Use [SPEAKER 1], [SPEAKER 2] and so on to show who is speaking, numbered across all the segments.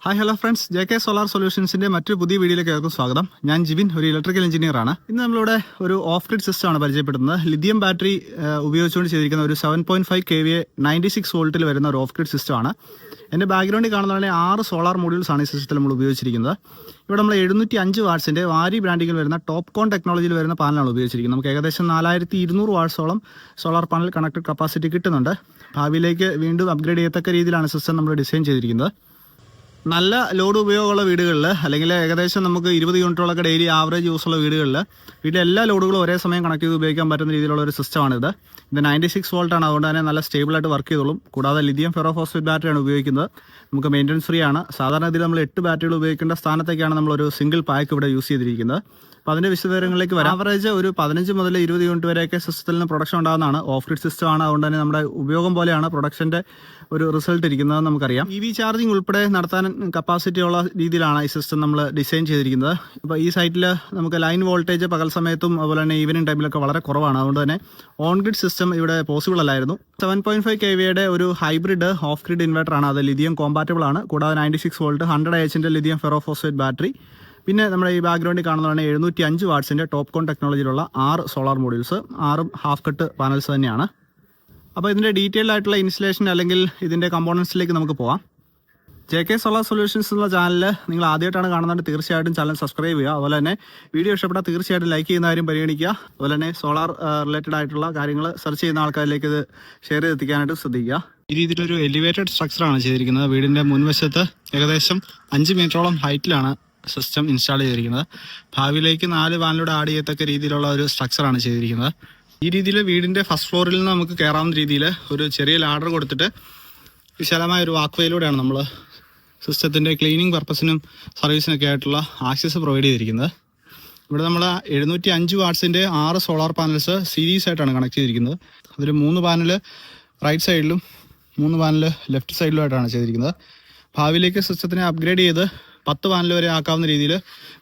[SPEAKER 1] Hi hello friends, JK solar സൊല്യൂഷൻസിന്റെ മറ്റൊരു പുതിയ വീഡിയോയിലേക്ക് ഏവർക്കും സ്വാഗതം. ഞാൻ ജിവിൻ, ഒരു ഇലക്ട്രിക്കൽ എഞ്ചിനീയർ ആണ്. ഇന്ന് നമ്മളിവിടെ ഒരു ഓഫ് ഗ്രിഡ് സിസ്റ്റമാണ് പരിചയപ്പെടുന്നത്. ലിഥിയം ബാറ്ററി ഉപയോഗിച്ചുകൊണ്ട് ചെയ്തിരിക്കുന്ന ഒരു 7.5 kVA 96 വോൾട്ടിൽ വരുന്ന ഒരു ഓഫ് ഗ്രിഡ് സിസ്റ്റമാണ്. എൻ്റെ ബാക്ക്ഗ്രൗണ്ടിൽ കാണുന്നതാണ് 6 സോളാർ മോഡ്യൂൾസ് ആണ് ഈ സിസ്റ്റത്തിൽ നമ്മൾ ഉപയോഗിച്ചിരിക്കുന്നത്. ഇവിടെ നമ്മൾ 705 വാട്ട്സിൻ്റെ വാരി ബ്രാൻഡിങ്ങിൽ വരുന്ന ടോപ്പ് കോൺ ടെക്നോളജിയിൽ വരുന്ന പാനലാണ് ഉപയോഗിച്ചിരിക്കുന്നത്. നമുക്ക് ഏകദേശം 4200 വാട്ട്സോളം സോളാർ പാനൽ കണക്റ്റഡ് കപ്പാസിറ്റി കിട്ടുന്നുണ്ട്. ഭാവിയിലേക്ക് വീണ്ടും അപ്ഗ്രേഡ് ചെയ്യത്തക്ക രീതിയിലാണ് സിസ്റ്റം നമ്മൾ ഡിസൈൻ ചെയ്തിരിക്കുന്നത്. നല്ല ലോഡ് ഉപയോഗമുള്ള വീടുകളിൽ, അല്ലെങ്കിൽ ഏകദേശം നമുക്ക് 20 യൂണിറ്റോളൊക്കെ ഡെയിലി ആവറേജ് യൂസുള്ള വീടുകളിൽ വീട്ടിലെ എല്ലാ ലോഡുകളും ഒരേ സമയം കണക്ട് ചെയ്ത് ഉപയോഗിക്കാൻ പറ്റുന്ന രീതിയിലുള്ള ഒരു സിസ്റ്റമാണിത്. ഇത് 96 വോൾട്ടാണ്, അതുകൊണ്ട് തന്നെ നല്ല സ്റ്റേബിളായിട്ട് വർക്ക് ചെയ്തോളും. കൂടാതെ ലിഥിയം ഫെറോഫോസ്ഫേറ്റ് ബാറ്ററിയാണ് ഉപയോഗിക്കുന്നത്. നമുക്ക് മെയിൻ്റനൻസ് ഫ്രീ ആണ്. സാധാരണ ഇതിൽ നമ്മൾ 8 ബാറ്ററികൾ ഉപയോഗിക്കേണ്ട സ്ഥാനത്തേക്കാണ് നമ്മളൊരു സിംഗിൾ പാക്ക് ഇവിടെ യൂസ് ചെയ്തിരിക്കുന്നത്. അപ്പോൾ അതിൻ്റെ വിശദവിവരങ്ങളിലേക്ക് വരാം. ആവറേജ് ഒരു 15 മുതൽ 20 യൂണിറ്റ് വരെയൊക്കെ സിസ്റ്റത്തിൽ നിന്ന് പ്രൊഡക്ഷൻ ഉണ്ടാകുന്നതാണ്. ഓഫ് ഗ്രിഡ് സിസ്റ്റമാണ്, അതുകൊണ്ട് തന്നെ നമ്മുടെ ഉപയോഗം പോലെയാണ് പ്രൊഡക്ഷൻ്റെ ഒരു റിസൾട്ട് ഇരിക്കുന്നത് നമുക്കറിയാം. EV ചാർജിങ് ഉൾപ്പെടെ നടത്താൻ കപ്പാസിറ്റി ഉള്ള രീതിയിലാണ് ഈ സിസ്റ്റം നമ്മൾ ഡിസൈൻ ചെയ്തിരിക്കുന്നത്. ഇപ്പോൾ ഈ സൈറ്റിൽ നമുക്ക് ലൈൻ വോൾട്ടേജ് പകൽ സമയത്തും അതുപോലെ തന്നെ ഈവനിങ് ടൈമിലൊക്കെ വളരെ കുറവാണ്. അതുകൊണ്ട് തന്നെ ഓൺ ഗ്രിഡ് സിസ്റ്റം ഇവിടെ പോസിബിൾ അല്ലായിരുന്നു. 7.5 kVയുടെ ഒരു ഹൈബ്രിഡ് ഓഫ് ഗ്രിഡ് ഇൻവെർട്ടറാണ്. അത് ലിഥിയം കോമ്പാറ്റബിൾ ആണ്. കൂടാതെ 96 വോൾട്ട് 100 AHന്റെ ലിഥിയം ഫെറോഫോസ്ഫേറ്റ് ബാറ്ററി. പിന്നെ നമ്മുടെ ഈ ബാക്ക്ഗ്രൗണ്ടിൽ കാണുന്നതാണ് 705 വാട്ട്സിൻ്റെ ടോപ്പ് കോൺ ടെക്നോളജിയിലുള്ള 6 സോളാർ മോഡ്യൂൾസ്. 6ഉം ഹാഫ് കട്ട് പാനൽസ് തന്നെയാണ്. അപ്പോൾ ഇതിൻ്റെ ഡീറ്റെയിൽ ആയിട്ടുള്ള ഇൻസ്റ്റലേഷൻ അല്ലെങ്കിൽ ഇതിൻ്റെ കമ്പോണൻസിലേക്ക് നമുക്ക് പോകാം. JK സോളാർ സൊല്യൂഷൻസ് എന്നുള്ള ചാനൽ നിങ്ങൾ ആദ്യമായിട്ടാണ് കാണുന്നത്, തീർച്ചയായിട്ടും ചാനൽ സബ്സ്ക്രൈബ് ചെയ്യുക. അതുപോലെ തന്നെ വീഡിയോ ഇഷ്ടപ്പെട്ടാൽ തീർച്ചയായിട്ടും ലൈക്ക് ചെയ്യുന്ന കാര്യം പരിഗണിക്കുക. അതുപോലെ തന്നെ സോളാർ റിലേറ്റഡ് ആയിട്ടുള്ള കാര്യങ്ങൾ സെർച്ച് ചെയ്യുന്ന ആൾക്കാരിലേക്ക് ഇത് ഷെയർ ചെയ്തെത്തിക്കാനായിട്ട് ശ്രദ്ധിക്കുക. ഈ രീതിയിലൊരു എലിവേറ്റഡ് സ്ട്രക്ചറാണ് ചെയ്തിരിക്കുന്നത്. വീടിൻ്റെ മുൻവശത്ത് ഏകദേശം 5 മീറ്ററോളം ഹൈറ്റിലാണ് സിസ്റ്റം ഇൻസ്റ്റാൾ ചെയ്തിരിക്കുന്നത്. ഭാവിയിലേക്ക് 4 പാനലൂടെ ആഡ് ചെയ്യത്തക്ക രീതിയിലുള്ള ഒരു സ്ട്രക്ചറാണ് ചെയ്തിരിക്കുന്നത്. ഈ രീതിയിൽ വീടിൻ്റെ ഫസ്റ്റ് ഫ്ലോറിൽ നിന്ന് നമുക്ക് കയറാവുന്ന രീതിയിൽ ഒരു ചെറിയ ലാഡർ കൊടുത്തിട്ട് വിശാലമായ ഒരു വാക്ക്വേയിലൂടെയാണ് നമ്മൾ സിസ്റ്റത്തിൻ്റെ ക്ലീനിങ് പർപ്പസിനും സർവീസിനൊക്കെ ആയിട്ടുള്ള ആക്സസ് പ്രൊവൈഡ് ചെയ്തിരിക്കുന്നത്. ഇവിടെ നമ്മൾ 705 വാട്ട്സിൻ്റെ 6 സോളാർ പാനൽസ് സീരീസ് ആയിട്ടാണ് കണക്ട് ചെയ്തിരിക്കുന്നത്. അതിൽ 3 പാനൽ റൈറ്റ് സൈഡിലും 3 പാനൽ ലെഫ്റ്റ് സൈഡിലുമായിട്ടാണ് ചെയ്തിരിക്കുന്നത്. ഭാവിയിലേക്ക് സിസ്റ്റത്തിനെ അപ്ഗ്രേഡ് ചെയ്ത് 10 പാനൽ വരെ ആക്കാവുന്ന രീതിയിൽ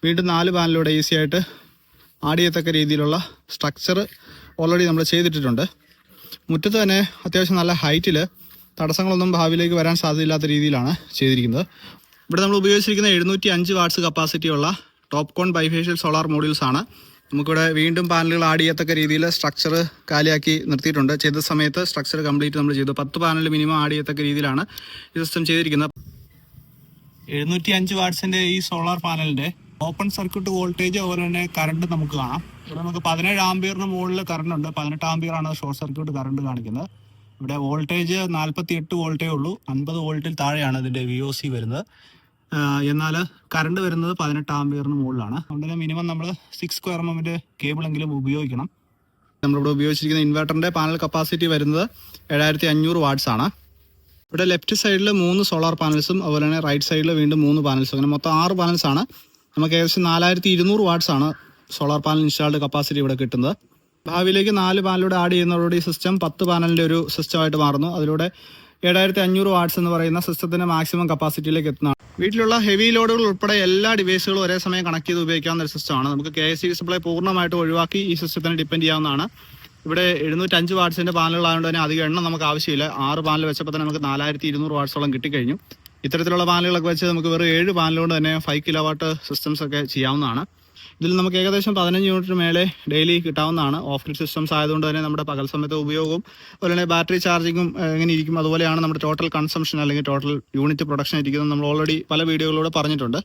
[SPEAKER 1] വീണ്ടും 4 പാനലൂടെ ഈസി ആയിട്ട് ആഡ് ചെയ്യത്തക്ക രീതിയിലുള്ള സ്ട്രക്ചർ ഓൾറെഡി നമ്മൾ ചെയ്തിട്ടുണ്ട്. മുറ്റത്ത് തന്നെ അത്യാവശ്യം നല്ല ഹൈറ്റിൽ തടസ്സങ്ങളൊന്നും ഭാവിയിലേക്ക് വരാൻ സാധ്യതയില്ലാത്ത രീതിയിലാണ് ചെയ്തിരിക്കുന്നത്. ഇവിടെ നമ്മൾ ഉപയോഗിച്ചിരിക്കുന്ന 705 വാട്ട്സ് കപ്പാസിറ്റിയുള്ള ടോപ്പ് കോൺ ബൈഫേഷ്യൽ സോളാർ മോഡ്യൂൾസ് ആണ്. നമുക്കിവിടെ വീണ്ടും പാനലുകൾ ആഡ് ചെയ്യത്തക്ക രീതിയിൽ സ്ട്രക്ചർ കാലിയാക്കി നിർത്തിയിട്ടുണ്ട്. ചെയ്ത സമയത്ത് സ്ട്രക്ചർ കംപ്ലീറ്റ് നമ്മൾ ചെയ്തു. 10 പാനൽ മിനിമം ആഡ് ചെയ്യത്തക്ക രീതിയിലാണ് ഈ സിസ്റ്റം ചെയ്തിരിക്കുന്നത്. 705 വാട്ട്സിൻ്റെ ഈ സോളാർ പാനലിൻ്റെ ഓപ്പൺ സർക്യൂട്ട് വോൾട്ടേജ് അതുപോലെ തന്നെ കറണ്ട് നമുക്ക് കാണാം. ഇവിടെ നമുക്ക് 17 ആംപിയറിന് മുകളിൽ കറണ്ട് ഉണ്ട്. 18 ആംപിയറാണ് ഷോർട്ട് സർക്യൂട്ട് കറണ്ട് കാണിക്കുന്നത്. ഇവിടെ വോൾട്ടേജ് 48 വോൾട്ടേ ഉള്ളൂ. 50 വോൾട്ടിൽ താഴെയാണ് ഇതിൻ്റെ VOC വരുന്നത്. എന്നാൽ കറണ്ട് വരുന്നത് 18 ആംപിയറിന് മുകളിലാണ്. അതുകൊണ്ട് തന്നെ മിനിമം നമ്മൾ 6 സ്ക്വയർ mm കേബിളെങ്കിലും ഉപയോഗിക്കണം. നമ്മളിവിടെ ഉപയോഗിച്ചിരിക്കുന്ന ഇൻവെർട്ടറിൻ്റെ പാനൽ കപ്പാസിറ്റി വരുന്നത് 7500 വാട്ട്സ് ആണ്. ഇവിടെ ലെഫ്റ്റ് സൈഡിൽ 3 സോളാർ പാനൽസും അതുപോലെ തന്നെ റൈറ്റ് സൈഡിൽ വീണ്ടും 3 പാനൽസും, അങ്ങനെ മൊത്തം 6 പാനൽസാണ്. നമുക്ക് ഏകദേശം 4200 വാട്ട്സ് ആണ് സോളാർ പാനൽ ഇൻസ്റ്റാൾഡ് കപ്പാസിറ്റി ഇവിടെ കിട്ടുന്നത്. ഭാവിയിലേക്ക് 4 പാനലൂടെ ആഡ് ചെയ്യുന്നതോടെ ഈ സിസ്റ്റം 10 പാനലിൻ്റെ ഒരു സിസ്റ്റമായിട്ട് മാറുന്നു. അതിലൂടെ 7500 വാട്ട്സ് എന്ന് പറയുന്ന സിസ്റ്റത്തിൻ്റെ മാക്സിമം കപ്പാസിറ്റിയിലേക്ക് എത്തുന്നതാണ്. വീട്ടിലുള്ള ഹെവി ലോഡുകൾ ഉൾപ്പെടെ എല്ലാ ഡിവൈസുകളും ഒരേ സമയം കണക്ട് ചെയ്ത് ഉപയോഗിക്കാവുന്ന ഒരു സിസ്റ്റമാണ്. നമുക്ക് KSC സപ്ലൈ പൂർണ്ണമായിട്ട് ഒഴിവാക്കി ഈ സിസ്റ്റത്തിന് ഡിപ്പെൻഡ് ചെയ്യാവുന്നതാണ്. ഇവിടെ 705 വാട്ട്സിൻ്റെ പാനലുകളായതുകൊണ്ട് തന്നെ അധികം എണ്ണം നമുക്ക് ആവശ്യമില്ല. 6 പാനൽ വെച്ചപ്പോൾ തന്നെ നമുക്ക് 4200 വാട്ട്സോളം കിട്ടിക്കഴിഞ്ഞു. ഇത്തരത്തിലുള്ള പാനലുകളൊക്കെ വെച്ച് നമുക്ക് വെറും 7 പാനൽ കൊണ്ട് തന്നെ 5 കിലോവാട്ട് സിസ്റ്റംസ് ഒക്കെ ചെയ്യാവുന്നതാണ്. ഇതിൽ നമുക്ക് ഏകദേശം 15 യൂണിറ്റിന് മേലെ ഡെയിലി കിട്ടാവുന്നതാണ്. ഓഫ് ഗ്രിഡ് സിസ്റ്റംസ് ആയതുകൊണ്ട് തന്നെ നമ്മുടെ പകൽ സമയത്ത് ഉപയോഗവും അതുപോലെ തന്നെ ബാറ്ററി ചാർജിങ്ങും എങ്ങനെ ഇരിക്കും, അതുപോലെയാണ് നമ്മുടെ ടോട്ടൽ കൺസംഷൻ അല്ലെങ്കിൽ ടോട്ടൽ യൂണിറ്റ് പ്രൊഡക്ഷൻ ഇരിക്കുന്നത് നമ്മൾ ഓൾറെഡി പല വീഡിയോകളിലൂടെ പറഞ്ഞിട്ടുണ്ട്.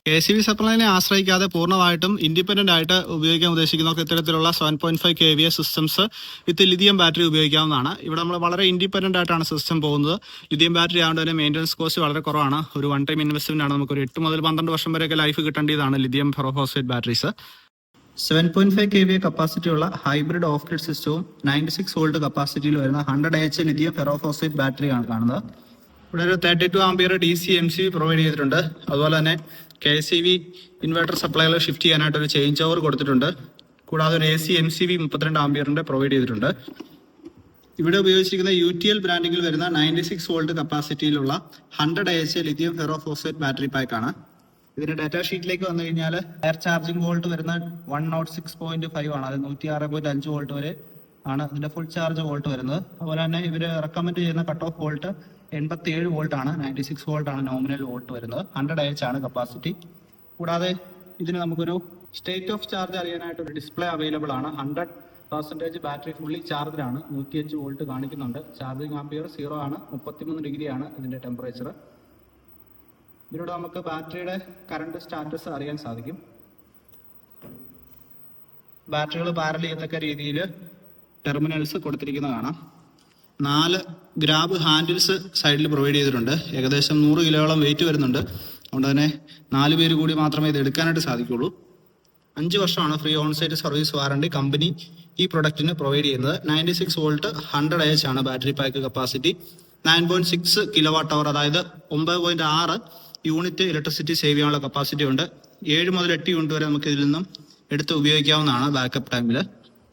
[SPEAKER 1] KCB സപ്ലൈനെ ആശ്രയിക്കാതെ പൂർണ്ണമായിട്ടും ഇൻഡിപെൻഡൻ്റ് ആയിട്ട് ഉപയോഗിക്കാൻ ഉദ്ദേശിക്കുന്നവർക്ക് ഇത്തരത്തിലുള്ള 7.5 kVA സിസ്റ്റംസ് വിത്ത് ലിഥിയം ബാറ്ററി ഉപയോഗിക്കാവുന്നതാണ്. ഇവിടെ നമ്മൾ വളരെ ഇൻഡിപെൻഡൻ്റ് ആയിട്ടാണ് സിസ്റ്റം പോകുന്നത്. ലിഥിയം ബാറ്ററി ആയതുകൊണ്ട് തന്നെ മെയിൻ്റനൻസ് കോസ്റ്റ് വളരെ കുറവാണ്. ഒരു 1 ടൈം ഇൻവെസ്റ്റ്മെൻ്റ് ആണ്. നമുക്കൊരു 8 മുതൽ 12 വർഷം വരെയൊക്കെ ലൈഫ് കിട്ടേണ്ടതാണ് ലിഥിയം ഫെറോഫോസ്ഫേറ്റ് ബാറ്ററീസ്. 7.5 kVA കപ്പാസിറ്റിയുള്ള ഹൈബ്രിഡ് ഓഫ് ഗ്രിഡ് സിസ്റ്റവും 96 വോൾട്ട് കപ്പാസിറ്റിയിൽ വരുന്ന 100 AH ലിഥിയം ഫെറോഫോസ്ഫേറ്റ് ബാറ്ററിയാണ് കാണുന്നത്. ഇവിടെ ഒരു 32 ആംപിയർ DC MCB പ്രൊവൈഡ് ചെയ്തിട്ടുണ്ട്. അതുപോലെ തന്നെ KCB ഇൻവെർട്ടർ സപ്ലൈകൾ ഷിഫ്റ്റ് ചെയ്യാനായിട്ട് ഒരു ചേഞ്ച് ഓവർ കൊടുത്തിട്ടുണ്ട്. കൂടാതെ ഒരു AC MCB 32 ആംപിയറിൻ്റെ പ്രൊവൈഡ് ചെയ്തിട്ടുണ്ട്. ഇവിടെ ഉപയോഗിച്ചിരിക്കുന്ന UTL ബ്രാൻഡിങ്ങിൽ വരുന്ന 96 വോൾട്ട് കപ്പാസിറ്റിയിലുള്ള 100 AH ലിഥിയം ഫെറോഫോസ്ഫേറ്റ് ബാറ്ററി പാക്കാണ്. ഇതിന്റെ ഡാറ്റാ ഷീറ്റിലേക്ക് വന്നു കഴിഞ്ഞാൽ എയർ ചാർജിംഗ് വോൾട്ട് വരുന്ന 106.5 ആണ്. അത് 106.5 വോൾട്ട് വരെ ആണ് ഇതിന്റെ ഫുൾ ചാർജ് വോൾട്ട് വരുന്നത്. അതുപോലെ തന്നെ ഇവർ റെക്കമെൻഡ് ചെയ്യുന്ന കട്ട് ഓഫ് വോൾട്ട് 87 വോൾട്ടാണ്, 96 വോൾട്ടാണ് നോമിനൽ വോൾട്ട് വരുന്നത്. 100 AH ആണ് കപ്പാസിറ്റി. കൂടാതെ ഇതിന് നമുക്കൊരു സ്റ്റേറ്റ് ഓഫ് ചാർജ് അറിയാനായിട്ട് ഒരു ഡിസ്പ്ലേ അവൈലബിൾ ആണ്. 100% ബാറ്ററി ഫുള്ളി ചാർജ്ഡാണ്. 105 വോൾട്ട് കാണിക്കുന്നുണ്ട്. ചാർജിങ് ആംപിയർ 0 ആണ്. 33 ഡിഗ്രിയാണ് ഇതിൻ്റെ ടെമ്പറേച്ചർ. ഇതിലൂടെ നമുക്ക് ബാറ്ററിയുടെ കറണ്ട് സ്റ്റാറ്റസ് അറിയാൻ സാധിക്കും. ബാറ്ററികൾ പാരൽ ചെയ്യത്തക്ക രീതിയിൽ ടെർമിനൽസ് കൊടുത്തിരിക്കുന്നതാണ്. 4 ഗ്രാബ് ഹാൻഡിൽസ് സൈഡിൽ പ്രൊവൈഡ് ചെയ്തിട്ടുണ്ട്. ഏകദേശം 100 കിലോയോളം വെയിറ്റ് വരുന്നുണ്ട്. അതുകൊണ്ട് തന്നെ 4 പേര് കൂടി മാത്രമേ ഇത് എടുക്കാനായിട്ട് സാധിക്കുള്ളൂ. 5 വർഷമാണ് free onsite service warranty company ഈ പ്രൊഡക്റ്റിന് പ്രൊവൈഡ് ചെയ്യുന്നത്. 96 വോൾട്ട് 100 AH ആണ് ബാറ്ററി പാക്ക് കപ്പാസിറ്റി. 9.6 kWh, അതായത് 9.6 യൂണിറ്റ് ഇലക്ട്രിസിറ്റി സേവ് ചെയ്യാനുള്ള കപ്പാസിറ്റി ഉണ്ട്. 7 മുതൽ 8 യൂണിറ്റ് വരെ നമുക്ക് ഇതിൽ നിന്നും എടുത്ത് ഉപയോഗിക്കാവുന്നതാണ് ബാക്കപ്പ് ടൈമിൽ.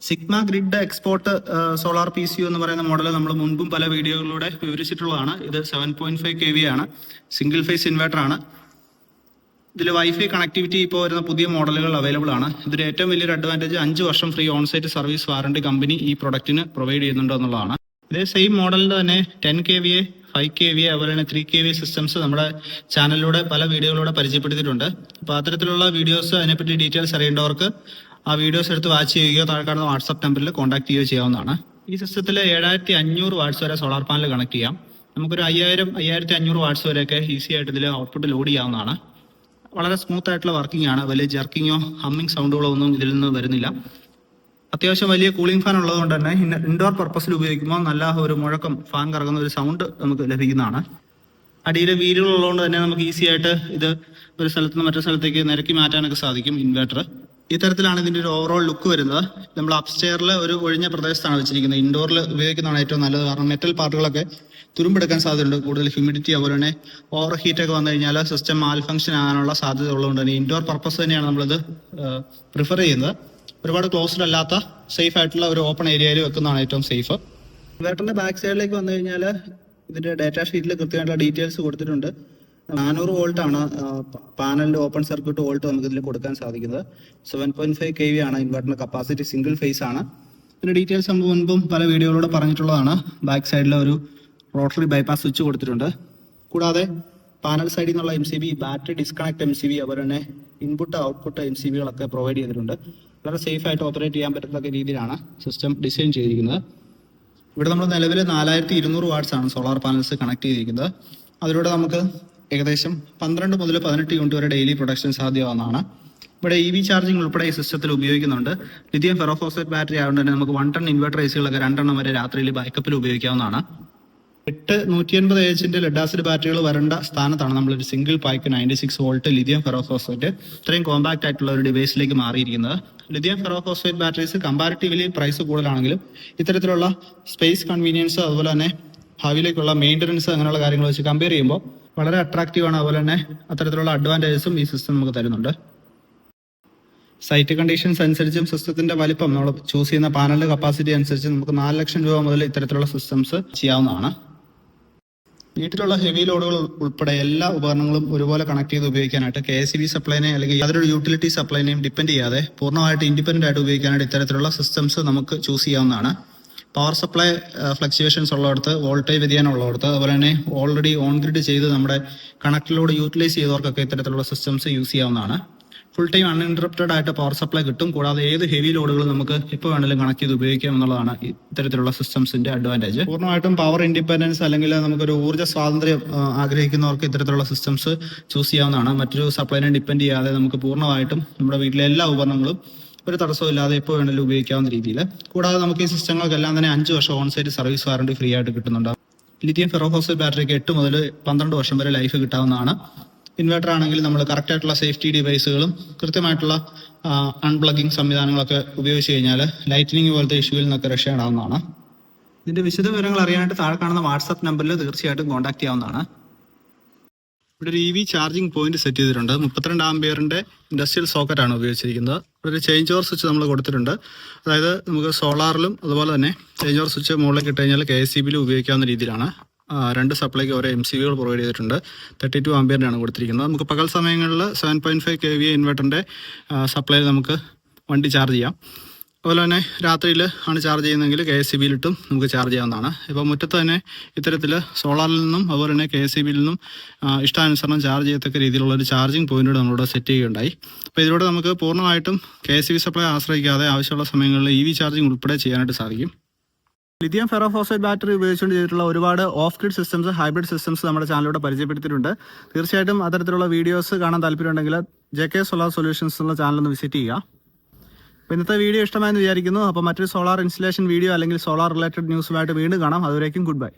[SPEAKER 1] Sigma grid export solar PCU എന്ന് പറയുന്ന മോഡൽ നമ്മൾ മുൻപും പല വീഡിയോകളിലൂടെ വിവരിച്ചിട്ടുള്ളതാണ്. ഇത് 7.5 kV ആണ്. സിംഗിൾ ഫേസ് ഇൻവെർട്ടർ ആണ്. ഇതിൽ വൈഫൈ കണക്ടിവിറ്റി ഇപ്പോൾ വരുന്ന പുതിയ മോഡലുകൾ അവൈലബിൾ ആണ്. ഇതിൽ ഏറ്റവും വലിയൊരു അഡ്വാൻറ്റേജ് 5 വർഷം free onsite service warranty company ഈ പ്രൊഡക്റ്റിന് പ്രൊവൈഡ് ചെയ്യുന്നുണ്ട് എന്നുള്ളതാണ്. ഇതേ സെയിം മോഡലിന്റെ തന്നെ 10 kVA, 5 kVA, അതുപോലെ തന്നെ 3 kVA സിസ്റ്റംസ് നമ്മുടെ ചാനലിലൂടെ പല വീഡിയോകളിലൂടെ പരിചയപ്പെടുത്തിയിട്ടുണ്ട്. അപ്പോൾ അത്തരത്തിലുള്ള വീഡിയോസ്, അതിനെപ്പറ്റി ഡീറ്റെയിൽസ് അറിയേണ്ടവർക്ക് ആ വീഡിയോസ് എടുത്ത് വാച്ച് ചെയ്യുകയോ താഴെ കാണുന്ന വാട്സ്ആപ്പ് നമ്പറിൽ കോൺടാക്ട് ചെയ്യുകയോ ചെയ്യാവുന്നതാണ്. ഈ സിസ്റ്റത്തിൽ 7500 വാട്ട്സ് വരെ സോളാർ പാനൽ കണക്ട് ചെയ്യാം. നമുക്കൊരു 5000-5500 വാട്ട്സ് വരെയൊക്കെ ഈസി ആയിട്ട് ഇതിൽ ഔട്ട്പുട്ട് ലോഡ് ചെയ്യാവുന്നതാണ്. വളരെ സ്മൂത്ത് ആയിട്ടുള്ള വർക്കിംഗ് ആണ്. വലിയ ജർക്കിങ്ങോ ഹമ്മിങ് സൗണ്ടുകളോ ഒന്നും ഇതിൽ നിന്ന് വരുന്നില്ല. അത്യാവശ്യം വലിയ കൂളിംഗ് ഫാൻ ഉള്ളതുകൊണ്ട് തന്നെ ഇൻഡോർ പർപ്പസിൽ ഉപയോഗിക്കുമ്പോൾ നല്ല ഒരു മുഴക്കം, ഫാൻ കറങ്ങുന്ന ഒരു സൗണ്ട് നമുക്ക് ലഭിക്കുന്നതാണ്. അടിയിൽ വീലുകൾ ഉള്ളതുകൊണ്ട് തന്നെ നമുക്ക് ഈസി ആയിട്ട് ഇത് ഒരു സ്ഥലത്ത് നിന്ന് മറ്റൊരു സ്ഥലത്തേക്ക് നിരക്കി മാറ്റാനൊക്കെ സാധിക്കും ഇൻവെർട്ടർ. ഇത്തരത്തിലാണ് ഇതിന്റെ ഒരു ഓവറോൾ ലുക്ക് വരുന്നത്. നമ്മൾ അപ്സ്റ്റെയറിൽ ഒരു ഒഴിഞ്ഞ പ്രദേശത്താണ് വെച്ചിരിക്കുന്നത്. ഇൻഡോറിൽ ഉപയോഗിക്കുന്നതാണ് ഏറ്റവും നല്ലത്. കാരണം മെറ്റൽ പാർട്ടുകളൊക്കെ തുരുമ്പെടുക്കാൻ സാധ്യതയുണ്ട്. കൂടുതൽ ഹ്യൂമിഡിറ്റി, അതുപോലെ തന്നെ ഓവർ ഹീറ്റ് ഒക്കെ വന്നു കഴിഞ്ഞാൽ സിസ്റ്റം മാൽ ഫംഗ്ഷൻ ആകാനുള്ള സാധ്യത ഉള്ളതുകൊണ്ട് തന്നെ ഇൻഡോർ പർപ്പസ് തന്നെയാണ് നമ്മളിത് പ്രിഫർ ചെയ്യുന്നത്. ഒരുപാട് ക്ലോസ്ഡ് അല്ലാത്ത സേഫ് ആയിട്ടുള്ള ഒരു ഓപ്പൺ ഏരിയയിൽ വെക്കുന്നതാണ് ഏറ്റവും സേഫ്. ഇൻവെർട്ടറിന്റെ ബാക്ക് സൈഡിലേക്ക് വന്നു കഴിഞ്ഞാൽ ഇതിന്റെ ഡാറ്റ ഷീറ്റിൽ കൃത്യമായിട്ടുള്ള ഡീറ്റെയിൽസ് കൊടുത്തിട്ടുണ്ട്. 400 വോൾട്ട് ആണ് പാനലിന്റെ ഓപ്പൺ സർക്യൂട്ട് വോൾട്ട് നമുക്ക് ഇതിൽ കൊടുക്കാൻ സാധിക്കുന്നത്. 7.5 kV ആണ് ഇൻവെർട്ടറിന്റെ കപ്പാസിറ്റി. സിംഗിൾ ഫേസ് ആണ്. ഇതിന്റെ ഡീറ്റെയിൽസ് നമ്മൾ മുൻപും പല വീഡിയോയിലൂടെ പറഞ്ഞിട്ടുള്ളതാണ്. ബാക്ക് സൈഡിൽ ഒരു റോട്ടറി ബൈപ്പാസ് സ്വിച്ച് കൊടുത്തിട്ടുണ്ട്. കൂടാതെ പാനൽ സൈഡിൽ നിന്നുള്ള MCB, ബാറ്ററി ഡിസ്കണക്ട് MCB, അതുപോലെ തന്നെ ഇൻപുട്ട് ഔട്ട്പുട്ട് MCBകളൊക്കെ പ്രൊവൈഡ് ചെയ്തിട്ടുണ്ട്. വളരെ സേഫ് ആയിട്ട് ഓപ്പറേറ്റ് ചെയ്യാൻ പറ്റുന്ന രീതിയിലാണ് സിസ്റ്റം ഡിസൈൻ ചെയ്തിരിക്കുന്നത്. ഇവിടെ നമ്മൾ നിലവിൽ 4200 വാട്ട്സ് ആണ് സോളാർ പാനൽസ് കണക്ട് ചെയ്തിരിക്കുന്നത്. അതിലൂടെ നമുക്ക് ഏകദേശം 12 മുതൽ 18 യൂണിറ്റ് വരെ ഡെയിലി പ്രൊഡക്ഷൻ സാധ്യമാവുന്നതാണ്. ഇവിടെ EV ചാർജിങ് ഉൾപ്പെടെ ഈ സിസ്റ്റത്തിൽ ഉപയോഗിക്കുന്നുണ്ട്. ലിഥിയം ഫെറോഫോസ്ഫേറ്റ് ബാറ്ററി ആയതുകൊണ്ട് തന്നെ നമുക്ക് 1 ടൺ ഇൻവെർട്ടർ ACകളൊക്കെ 2 എണ്ണം വരെ രാത്രിയിൽ ബാക്കപ്പിൽ ഉപയോഗിക്കാവുന്നതാണ്. 8 180 AHന്റെ ലെഡ് ആസിഡ് ബാറ്ററികൾ വരേണ്ട സ്ഥാനത്താണ് നമ്മളൊരു single pack 96 volt lithium ferrophosphate ഇത്രയും കോമ്പാക്ട് ആയിട്ടുള്ള ഒരു ഡിവൈസിലേക്ക് മാറിയിരിക്കുന്നത്. Lithium ferrophosphate batteries comparatively price കൂടുതലാണെങ്കിലും ഇത്തരത്തിലുള്ള സ്പേസ് കൺവീനിയൻസ്, അതുപോലെ തന്നെ ഭാവിയിലേക്കുള്ള മെയിൻ്റനൻസ്, അങ്ങനെയുള്ള കാര്യങ്ങൾ വെച്ച് കമ്പയർ ചെയ്യുമ്പോൾ വളരെ അട്രാക്റ്റീവ് ആണ്. അതുപോലെ തന്നെ അത്തരത്തിലുള്ള അഡ്വാൻറ്റേജസും ഈ സിസ്റ്റം നമുക്ക് തരുന്നുണ്ട്. സൈറ്റ് കണ്ടീഷൻസ് അനുസരിച്ചും സിസ്റ്റത്തിന്റെ വലിപ്പം, നമ്മൾ ചൂസ് ചെയ്യുന്ന പാനലിന്റെ കപ്പാസിറ്റി അനുസരിച്ച് നമുക്ക് 4 ലക്ഷം രൂപ മുതൽ ഇത്തരത്തിലുള്ള സിസ്റ്റംസ് ചെയ്യാവുന്നതാണ്. വീട്ടിലുള്ള ഹെവി ലോഡുകൾ ഉൾപ്പെടെ എല്ലാ ഉപകരണങ്ങളും ഒരുപോലെ കണക്ട് ചെയ്ത് ഉപയോഗിക്കാനായിട്ട് KSEB സപ്ലൈനെ അല്ലെങ്കിൽ യാതൊരു യൂട്ടിലിറ്റി സപ്ലൈനെയും ഡിപ്പെൻഡ് ചെയ്യാതെ പൂർണ്ണമായിട്ട് ഇൻഡിപെൻഡന്റ് ആയിട്ട് ഉപയോഗിക്കാനായിട്ട് ഇത്തരത്തിലുള്ള സിസ്റ്റംസ് നമുക്ക് ചൂസ് ചെയ്യാവുന്നതാണ്. പവർ സപ്ലൈ ഫ്ലക്ച്വേഷൻസ് ഉള്ളിടത്ത്, വോൾട്ടേജ് വ്യതിയാനം ഉള്ളിടത്ത്, അതുപോലെ തന്നെ ഓൾറെഡി ഓൺ ഗ്രിഡ് ചെയ്ത് നമ്മുടെ കണക്റ്റിലൂടെ യൂട്ടിലൈസ് ചെയ്തവർക്കൊക്കെ ഇത്തരത്തിലുള്ള സിസ്റ്റംസ് യൂസ് ചെയ്യാവുന്നതാണ്. ഫുൾ ടൈം അൺഇൻറ്ററപ്റ്റഡ് ആയിട്ട് പവർ സപ്ലൈ കിട്ടും. കൂടാതെ ഏത് ഹെവി ലോഡുകളും നമുക്ക് എപ്പോൾ വേണമെങ്കിലും കണക്ട് ചെയ്ത് ഉപയോഗിക്കാം എന്നുള്ളതാണ് ഇത്തരത്തിലുള്ള സിസ്റ്റംസിന്റെ അഡ്വാൻറ്റേജ്. പൂർണ്ണമായിട്ടും പവർ ഇൻഡിപെൻഡൻസ് അല്ലെങ്കിൽ നമുക്കൊരു ഊർജ്ജ സ്വാതന്ത്ര്യം ആഗ്രഹിക്കുന്നവർക്ക് ഇത്തരത്തിലുള്ള സിസ്റ്റംസ് ചൂസ് ചെയ്യാവുന്നതാണ്. മറ്റൊരു സപ്ലൈനെ ഡിപ്പെൻഡ് ചെയ്യാതെ നമുക്ക് പൂർണ്ണമായിട്ടും നമ്മുടെ വീട്ടിലെ എല്ലാ ഉപകരണങ്ങളും ഒരു തടസ്സവും ഇല്ലാതെ എപ്പോൾ വേണമെങ്കിലും ഉപയോഗിക്കാവുന്ന രീതിയിൽ. കൂടാതെ നമുക്ക് ഈ സിസ്റ്റങ്ങൾക്കെല്ലാം തന്നെ 5 വർഷം ഓൺസൈറ്റ് സർവീസ് വാറണ്ടി ഫ്രീ ആയിട്ട് കിട്ടുന്നുണ്ട്. ലിഥിയം ഫെറോഫോസ്ഫേറ്റ് ബാറ്ററിക്ക് 8 മുതൽ 12 വർഷം വരെ ലൈഫ് കിട്ടാവുന്നതാണ്. ഇൻവെർട്ടർ ആണെങ്കിൽ നമ്മൾ കറക്റ്റ് ആയിട്ടുള്ള സേഫ്റ്റി ഡിവൈസുകളും കൃത്യമായിട്ടുള്ള അൺപ്ലഗിങ് സംവിധാനങ്ങളൊക്കെ ഉപയോഗിച്ച് കഴിഞ്ഞാൽ ലൈറ്റനിങ് പോലത്തെ ഇഷ്യൂവിൽ നിന്നൊക്കെ രക്ഷപ്പെടാവുന്നതാണ്. ഇതിന്റെ വിശദ വിവരങ്ങൾ അറിയാനായിട്ട് താഴെ കാണുന്ന വാട്സ്ആപ്പ് നമ്പറിൽ തീർച്ചയായിട്ടും കോൺടാക്ട് ചെയ്യാവുന്നതാണ്. ഇവിടെ ഒരു EV ചാർജിങ് പോയിന്റ് സെറ്റ് ചെയ്തിട്ടുണ്ട്. 32 ആംപിയറിന്റെ ഇൻഡസ്ട്രിയൽ സോക്കറ്റ് ആണ് ഉപയോഗിച്ചിരിക്കുന്നത്. ഇവിടെ ഒരു ചേഞ്ച് ഓവർ സ്വിച്ച് നമ്മൾ കൊടുത്തിട്ടുണ്ട്. അതായത് നമുക്ക് സോളാറിലും അതുപോലെ തന്നെ ചേഞ്ച് ഓവർ സ്വിച്ച് മുകളിലേക്ക് ഇട്ട് കഴിഞ്ഞാൽ KSEBയിലും ഉപയോഗിക്കാവുന്ന രീതിയിലാണ്. 2 സപ്ലൈക്ക് ഓരോ MCBകൾ പ്രൊവൈഡ് ചെയ്തിട്ടുണ്ട്. 32 ആംപിയറിനാണ് കൊടുത്തിരിക്കുന്നത്. നമുക്ക് പകൽ സമയങ്ങളിൽ 7.5 kVA ഇൻവെർട്ടറിന്റെ സപ്ലൈ നമുക്ക് വണ്ടി ചാർജ് ചെയ്യാം. അതുപോലെ തന്നെ രാത്രിയിൽ ആണ് ചാർജ് ചെയ്യുന്നതെങ്കിൽ KSE-ബിയിലിട്ടും നമുക്ക് ചാർജ് ചെയ്യാവുന്നതാണ്. ഇപ്പോൾ മുറ്റത്ത് തന്നെ ഇത്തരത്തിൽ സോളാറിൽ നിന്നും അതുപോലെ തന്നെ KSE-ബിയിൽ നിന്നും ഇഷ്ടാനുസരണം ചാർജ് ചെയ്യത്തക്ക രീതിയിലുള്ള ഒരു ചാർജിങ് പോയിന്റ് നമ്മളിവിടെ സെറ്റ് ചെയ്യുകയുണ്ടായി. അപ്പോൾ ഇതിലൂടെ നമുക്ക് പൂർണ്ണമായിട്ടും KSE-ബി സപ്ലൈ ആശ്രയിക്കാതെ ആവശ്യമുള്ള സമയങ്ങളിൽ EV ചാർജിങ് ഉൾപ്പെടെ ചെയ്യാനായിട്ട് സാധിക്കും. ലിഥിയം ഫെറോഫോസൈറ്റ് ബാറ്ററി ഉപയോഗിച്ചുകൊണ്ട് ചെയ്തിട്ടുള്ള ഒരുപാട് off grid systems, hybrid systems നമ്മുടെ ചാനലിലൂടെ പരിചയപ്പെടുത്തിയിട്ടുണ്ട്. തീർച്ചയായിട്ടും അത്തരത്തിലുള്ള വീഡിയോസ് കാണാൻ താല്പര്യമുണ്ടെങ്കിൽ JK സോളാർ സൊല്യൂഷൻസ് എന്നുള്ള ചാനലൊന്ന് വിസിറ്റ് ചെയ്യുക. അപ്പോൾ ഇന്നത്തെ വീഡിയോ ഇഷ്ടമായെന്ന് വിചാരിക്കുന്നു. അപ്പോൾ മറ്റൊരു സോളാർ ഇൻസ്റ്റലേഷൻ വീഡിയോ അല്ലെങ്കിൽ സോളാർ റിലേറ്റഡ് ന്യൂസുമായിട്ട് വീണ്ടും കാണാം. അതുവരേക്കും ഗുഡ് ബൈ.